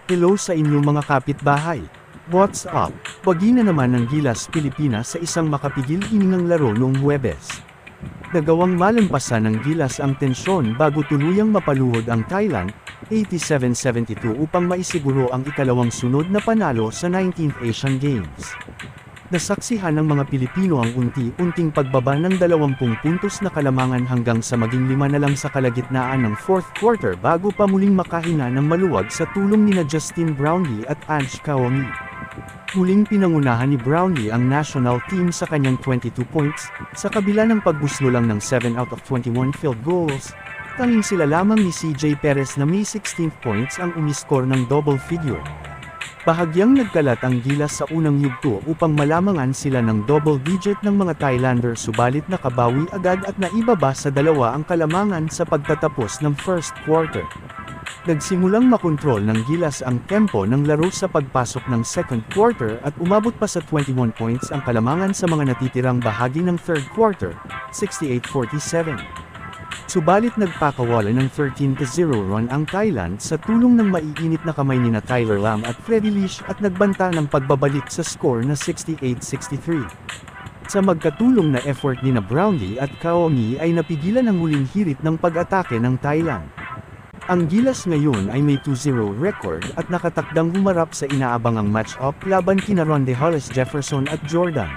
Hello sa inyo mga kapitbahay. What's up? Wagi na naman ng Gilas Pilipinas sa isang makapigil-hiningang laro noong Huwebes. Nagawang malampasan ng Gilas ang tensyon bago tuluyang mapaluhod ang Thailand, 87-72 upang maisiguro ang ikalawang sunod na panalo sa 19th Asian Games. Nasaksihan ng mga Pilipino ang unti-unting pagbaba ng 20 puntos na kalamangan hanggang sa maging 5 na lang sa kalagitnaan ng fourth quarter bago pa muling makahina ng maluwag sa tulong nina Justin Brownlee at Ange Kaomi. Muling pinangunahan ni Brownlee ang national team sa kanyang 22 points, sa kabila ng pagbuslo lang ng 7 out of 21 field goals. Tanging sila lamang ni CJ Perez na may 16 points ang umiskor ng double figure. Bahagyang nagkalat ang Gilas sa unang yugto upang malamangan sila ng double digit ng mga Thailander subalit nakabawi agad at naibaba sa 2 ang kalamangan sa pagtatapos ng first quarter. Nagsimulang makontrol ng Gilas ang tempo ng laro sa pagpasok ng second quarter at umabot pa sa 21 points ang kalamangan sa mga natitirang bahagi ng third quarter, 68-47. Subalit nagpakawala ng 13-0 run ang Thailand sa tulong ng maiinit na kamay nina Tyler Lam at Freddie Leach at nagbanta ng pagbabalik sa score na 68-63. Sa magkatulong na effort nina Brownlee at Kaomi ay napigilan ang huling hirit ng pag-atake ng Thailand. Ang Gilas ngayon ay may 2-0 record at nakatakdang humarap sa inaabangang match-up laban kina Ronde Hollis Jefferson at Jordan.